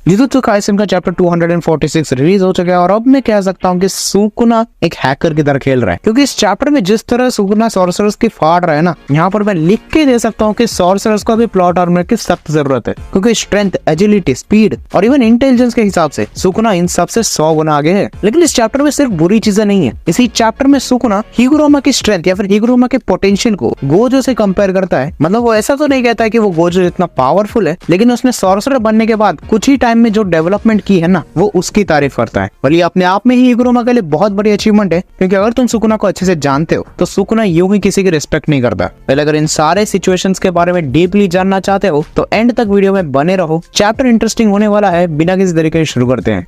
Jujutsu Kaisen का chapter 246 release हो चुका है और अब मैं कह सकता हूँ कि सुकुना एक हैकर की तरह खेल रहा है, क्योंकि इस चैप्टर में जिस तरह सुकुना सॉर्सरर्स की फाड़ रहा है ना, यहाँ पर मैं लिख के दे सकता हूँ कि सॉर्सरर्स को भी प्लॉट आर्मर की सख्त जरूरत है, क्योंकि स्ट्रेंथ, एजिलिटी, स्पीड और इवन इंटेलिजेंस के हिसाब से सुकुना इन सबसे 100 गुना आगे है। लेकिन इस चैप्टर में सिर्फ बुरी चीजें नहीं है। इसी चैप्टर में सुकुना हिगुरोमा की स्ट्रेंथ या फिर हिगुरोमा के पोटेंशियल को गोजो से कंपेयर करता है। मतलब वो ऐसा तो नहीं कहता है कि वो गोजो इतना पावरफुल है, लेकिन उसने सॉर्सरर बनने के बाद कुछ ही टाइम में जो डेवलपमेंट की है ना, वो उसकी तारीफ करता है। और ये अपने आप में ही हिगुरोमा के लिए बहुत बड़ी अचीवमेंट है, क्योंकि अगर तुम सुकुना को अच्छे से जानते हो तो सुकुना यूं ही किसी की रिस्पेक्ट नहीं करता। पहले अगर इन सारे सिचुएशंस के बारे में डीपली जानना चाहते हो तो एंड तक वीडियो में बने रहो। चैप्टर इंटरेस्टिंग होने वाला है। बिना किसी तरीके से शुरू करते हैं।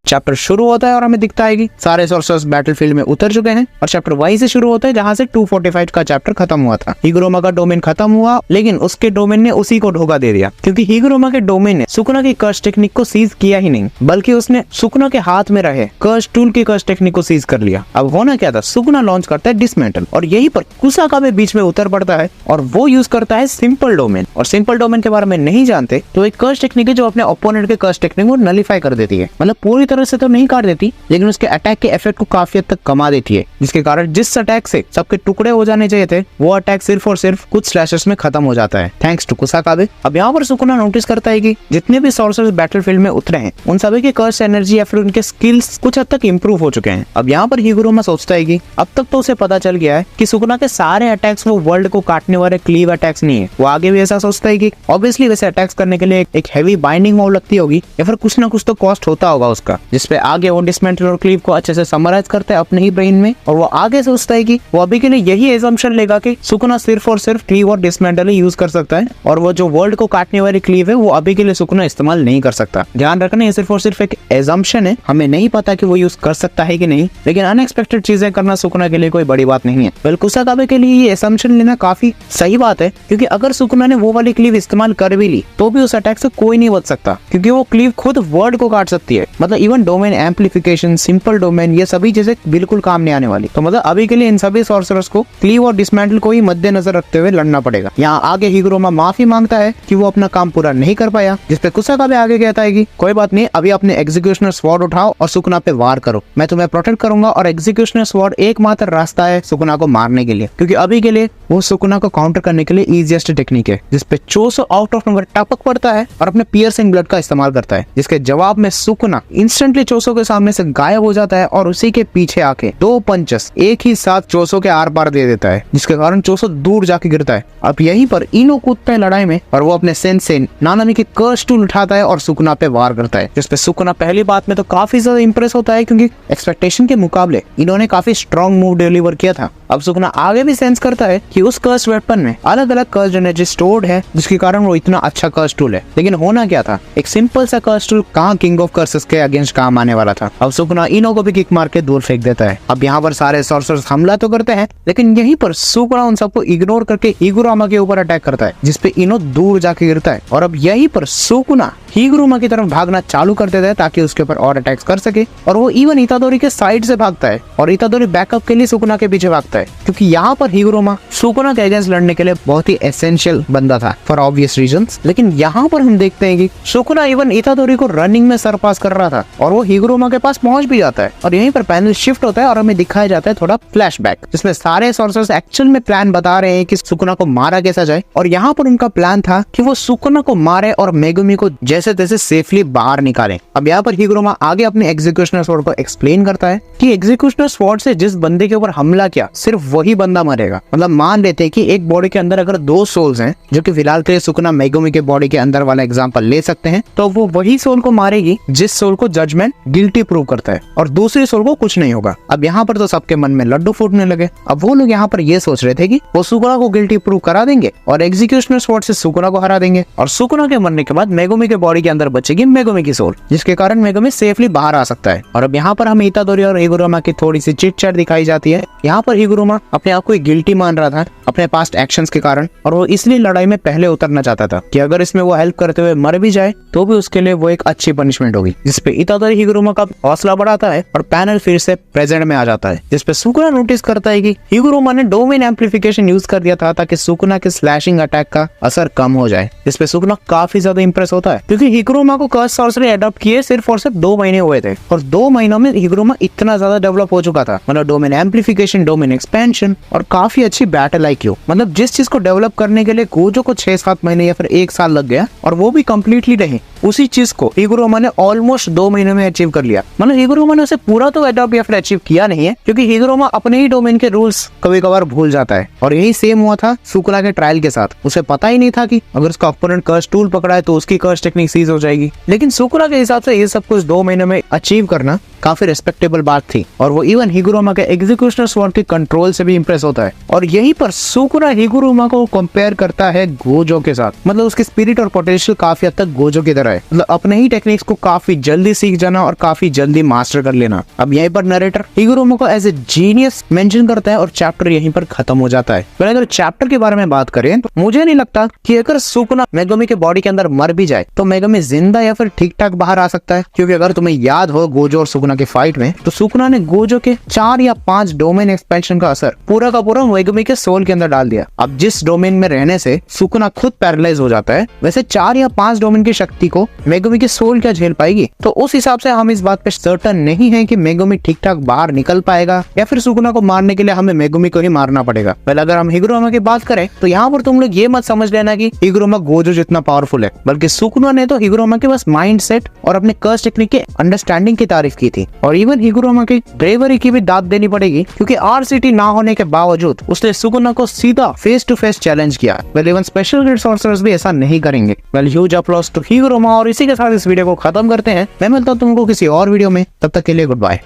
चैप्टर शुरू होता है और हमें दिखता है कि सारे सॉर्सरर्स बैटलफील्ड में उतर चुके हैं और चैप्टर वहीं से शुरू होता है जहां से 245 का चैप्टर खत्म हुआ था। हिगुरोमा का डोमेन खत्म हुआ, लेकिन उसके डोमेन ने उसी को धोखा दे दिया, क्योंकि हिगुरोमा के डोमेन ने सुकुना की कर्स टेक्निक को सीज किया ही नहीं, बल्कि उसने सुकुना के हाथ में रहे कर्स टूल की कर्स टेक्निक को सीज कर लिया। अब होना क्या था, सुकुना लॉन्च करता है डिसमेंटल और यहीं पर कुसाका भी बीच में उतर पड़ता है और वो यूज करता है सिंपल डोमेन। और सिंपल डोमेन के बारे में नहीं जानते तो एक कर्स टेक्निक है जो अपने ओपोनेंट के कर्स टेक्निक को नलीफाई कर देती है। मतलब पूरी तरह से तो नहीं काट देती, लेकिन उसके अटैक के इफेक्ट को काफी हद तक कमा देती है, जिसके कारण जिस अटैक से सबके टुकड़े हो जाने चाहिए थे, वो अटैक सिर्फ और सिर्फ कुछ स्लैशेस में खत्म हो जाता है, थैंक्स टू कुसाकाबे। अब यहाँ पर सुकुना नोटिस करता है कि जितने भी सॉर्सरर्स बैटलफील्ड में उतरे हैं, उन सभी के कर्स एनर्जी या फिर उनके स्किल्स कुछ हद तक इंप्रूव हो चुके हैं। अब यहाँ पर हिगुरोमा सोचता है कि अब तक तो उसे पता चल गया है कि सुकुना के सारे अटैक्स वो वर्ल्ड को काटने वाले क्लीव अटैक्स नहीं है। वो आगे भी ऐसा सोचता है कि ऑब्वियसली वैसे अटैक्स करने के लिए एक हेवी बाइंडिंग वॉल लगती होगी या फिर कुछ ना कुछ तो कॉस्ट होता होगा उसका, जिसपे आगे वो डिसमेंटल और क्लीव को अच्छे से समराइज करता है अपने ही ब्रेन में। और वो आगे सोचता है कि वो अभी के लिए यही एजम्पशन लेगा कि सुकुना सिर्फ और सिर्फ क्लीव और डिसमेंटल ही यूज कर सकता है, और वो जो वर्ल्ड को काटने वाली क्लीव है वो अभी के लिए सुकुना इस्तेमाल नहीं कर सकता। ध्यान रखना, ये सिर्फ और सिर्फ एक एजम्पशन है, हमें नहीं पता कि वो यूज कर सकता है कि नहीं, लेकिन अनएक्सपेक्टेड चीजें करना सुकुना के लिए कोई बड़ी बात नहीं है। बल्कि कुसाकाबे के लिए ये एजम्पशन लेना काफी सही बात है, क्योंकि अगर सुकुना ने वो वाली क्लीव इस्तेमाल कर भी ली तो भी उस अटैक से कोई नहीं बच सकता, क्योंकि वो क्लीव खुद वर्ल्ड को काट सकती है। मतलब even domain amplification, simple domain, ये सभी चीजें बिल्कुल काम नहीं आने वाली। तो मतलब अभी के लिए इन सभी सॉर्सरर्स को क्लीव और डिसमेंटल को ही मद्देनजर रखते हुए लड़ना पड़ेगा। यहाँ आगे हिगुरोमा माफी मांगता है कि वो अपना काम पूरा नहीं कर पाया, जिसपे कुसाकाबे आगे कहता है कि कोई बात नहीं, अभी अपने एग्जीक्यूशनर स्वॉर्ड उठाओ और सुकुना पे वार करो, मैं तुम्हें प्रोटेक्ट करूंगा। और एग्जीक्यूशनर स्वॉर्ड एकमात्र रास्ता है सुकुना को मारने के लिए, क्योंकि अभी के लिए वो सुकुना को काउंटर करने के लिए इजीएस्ट टेक्निक है, जिसपे चोसो आउट ऑफ नंबर टपक पड़ता है और अपने पियर्सिंग ब्लड का इस्तेमाल करता है, जिसके जवाब में सुकुना इंस्टेंटली चोसो के सामने से गायब हो जाता है और उसी के पीछे आके 2 पंचेस एक ही साथ चोसो के आर पार दे देता है, जिसके कारण चोसो दूर जाके गिरता है। अब यहीं पर इनो कूदता है लड़ाई में और वो अपने सेंसेई नानामी की कर्स टूल उठाता है और सुकुना पे वार करता है, जिसपे सुकुना पहली बात में तो काफी ज्यादा इंप्रेस होता है, क्योंकि एक्सपेक्टेशन के मुकाबले इन्होंने काफी स्ट्रॉन्ग मूव डिलीवर किया था। अब सुकुना आगे भी सेंस करता है कि उस कर्स वेपन में अलग अलग कर्स एनर्जी स्टोर्ड है, जिसके कारण वो इतना अच्छा कर्स टूल है। लेकिन होना क्या था, एक सिंपल सा कर्स टूल कहाँ किंग ऑफ कर्सेस के अगेंस्ट काम आने वाला था। अब सुकुना इनो को भी किक मार के दूर फेंक देता है। अब यहाँ पर सारे सॉर्सरर्स हमला तो करते हैं, लेकिन यहीं पर सुकुना उन सबको इग्नोर करके हिगुरोमा के ऊपर अटैक करता है, जिसपे इनो दूर जाके गिरता है। और अब यहीं पर सुकुना हिगुरोमा की तरफ भागना चालू कर देता है ताकि उसके ऊपर और अटैक्स कर सके, और वो इवन इतादोरी के साइड से भागता है और इतादोरी बैकअप के लिए सुकुना के पीछे भागता है, क्योंकि यहाँ पर हिगुरोमा सुकुना के अगेंस्ट लड़ने के लिए बहुत ही एसेंशियल बंदा था फॉर ऑब्वियस रीजंस। लेकिन यहाँ पर हम देखते हैं कि सुकुना इवन इतादोरी को रनिंग में सरपास कर रहा था और वो हिगुरोमा के पास पहुंच भी जाता है। और यहीं पर पैनल शिफ्ट होता है और हमें दिखाया जाता है थोड़ा फ्लैशबैक, जिसमें सारे सॉर्सरर्स एक्चुअल में प्लान बता रहे हैं कि सुकुना को मारा कैसा जाए। और यहाँ पर उनका प्लान था कि वो सुकुना को मारे और मेगुमी को जैसे तैसे सेफली बाहर निकाले। अब यहाँ पर हिगुरोमा आगे अपने एग्जीक्यूशनर स्वॉर्ड को एक्सप्लेन करता है कि एग्जीक्यूशनर स्वॉर्ड से जिस बंदे के ऊपर हमला किया सिर्फ वही बंदा मरेगा। मतलब मान लेते हैं कि एक बॉडी के अंदर अगर 2 सोल्स हैं, जो कि फिलहाल के लिए सुकुना मेगुमी के बॉडी के अंदर वाला एग्जांपल ले सकते हैं, तो वो वही सोल को मारेगी जिस सोल को जजमेंट गिल्टी प्रूव करता है, और दूसरी सोल को कुछ नहीं होगा। अब यहाँ पर तो सबके मन में लड्डू फूटने लगे। अब वो लोग यहाँ पर ये सोच रहे थे कि वो सुकुना को गिल्टी प्रूव करा देंगे और एग्जीक्यूशनर स्वॉर्ड से सुकुना को हरा देंगे, और सुकुना के मरने के बाद मेगुमी के बॉडी के अंदर बचेगी मेगुमी की सोल, जिसके कारण मेगुमी सेफली बाहर आ सकता है। और अब यहाँ पर हमें इतादोरी और हिगुरोमा की थोड़ी सी चिट चैट दिखाई जाती है। यहाँ पर हिगुरोमा अपने आप को गिल्टी मान रहा था अपने पास्ट एक्शंस के कारण, और वो इसलिए लड़ाई में पहले उतरना चाहता था कि अगर इसमें वो हेल्प करते हुए मर भी जाए तो भी उसके लिए वो एक अच्छी पनिशमेंट होगी। जिसपे इतादोरी हिगुरुमा का हौसला बढ़ाता है और पैनल फिर से प्रेजेंट में आ जाता है, जिसपे सुकुना नोटिस करता है कि हिगुरुमा ने डोमेन एम्पलीफिकेशन यूज कर दिया था ताकि सुकुना के स्लैशिंग अटैक का असर कम हो जाए। जिसपे सुकुना काफी ज्यादा इंप्रेस होता है क्योंकि हिगुरुमा को कर्स सॉर्सरी अडॉप्ट किए सिर्फ और सिर्फ 2 महीने हुए थे और 2 महीनों में हिगुरुमा इतना ज्यादा डेवलप हो चुका था, मतलब डोमेन एम्पलीफिकेशन, डोमेन एक्सपेंशन और काफी अच्छी बैटल आईक्यू। मतलब जिस चीज को डेवलप करने के लिए गोजो को 6-7 महीने या फिर 1 साल लग गया और वो भी कंप्लीटली नहीं, उसी चीज को हिगुरुमा ने ऑलमोस्ट 2 महीने में अचीव कर लिया। मतलब हिगुरुमा ने उसे पूरा तो अडॉप्ट या फिर अचीव किया नहीं है क्योंकि हिगुरुमा अपने ही डोमेन के रूल्स कभी कभार भूल जाता है, और यही सेम हुआ था सुकुना के ट्रायल के साथ। उसे पता ही नहीं था कि अगर उसका अपोनेंट कर्स टूल पकड़ा है तो उसकी कर्स टेक्निक सीज हो जाएगी। लेकिन सुकुना के हिसाब से ये सब कुछ 2 महीने में अचीव करना काफी रेस्पेक्टेबल बात थी, और वो इवन हिगुरुमा के एग्जीक्यूशनल स्वॉर्ड के कंट्रोल से भी इंप्रेस होता है। और यहीं पर सुकुना हिगुरुमा को कंपेयर करता है गोजो के साथ, मतलब उसकी स्पिरिट और पोटेंशियल काफी हद तक गोजो की तरह है, मतलब अपने ही टेक्निक्स को काफी जल्दी सीख जाना और काफी जल्दी मास्टर कर लेना। अब यहीं पर नरेटर हिगुरुमा को एज ए जीनियस मेंशन करता है और चैप्टर यहीं पर खत्म हो जाता है। पर अगर चैप्टर के बारे में बात करें तो मुझे नहीं लगता कि अगर सुकुना मेगुमी के बॉडी के अंदर मर भी जाए तो मेगुमी जिंदा या फिर ठीक ठाक बाहर आ सकता है, क्योंकि अगर तुम्हें याद हो गोजो और सुकुना के फाइट में तो सुकुना ने गोजो के 4 या 5 डोमेन एक्सपेंशन का असर पूरा का पूरा मेगुमी के सोल के अंदर डाल दिया। अब जिस डोमेन में रहने से सुकुना खुद पैरालाइज हो जाता है, वैसे 4 या 5 डोमेन की शक्ति को मेगुमी की सोल क्या झेल पाएगी? तो उस हिसाब से हम इस बात पे सर्टेन नहीं है कि मेगुमी ठीक ठाक बाहर निकल पाएगा या फिर सुकुना को मारने के लिए हमें मेगुमी को ही मारना पड़ेगा। पहले अगर हम हिगुरुमा की बात करें तो यहाँ पर तुम लोग ये मत समझ लेना कि हिगुरुमा गोजो जितना पावरफुल है, बल्कि सुकुना ने तो हिगुरुमा के बस माइंड सेट और अपने कर्स टेक्निक के अंडरस्टैंडिंग की तारीफ की थी, और इवन हिगुरुमा की ब्रेवरी की भी दाद देनी पड़ेगी क्योंकि आरसीटी ना होने के बावजूद उसने सुकुना को सीधा फेस टू फेस चैलेंज किया। Well even special grade sorcerers भी ऐसा नहीं करेंगे। वेल ह्यूज अप्लॉज टू हिगुरुमा, और इसी के साथ इस वीडियो को खत्म करते हैं। मैं मिलता हूं तुमको किसी और वीडियो में, तब तक के लिए गुड बाय।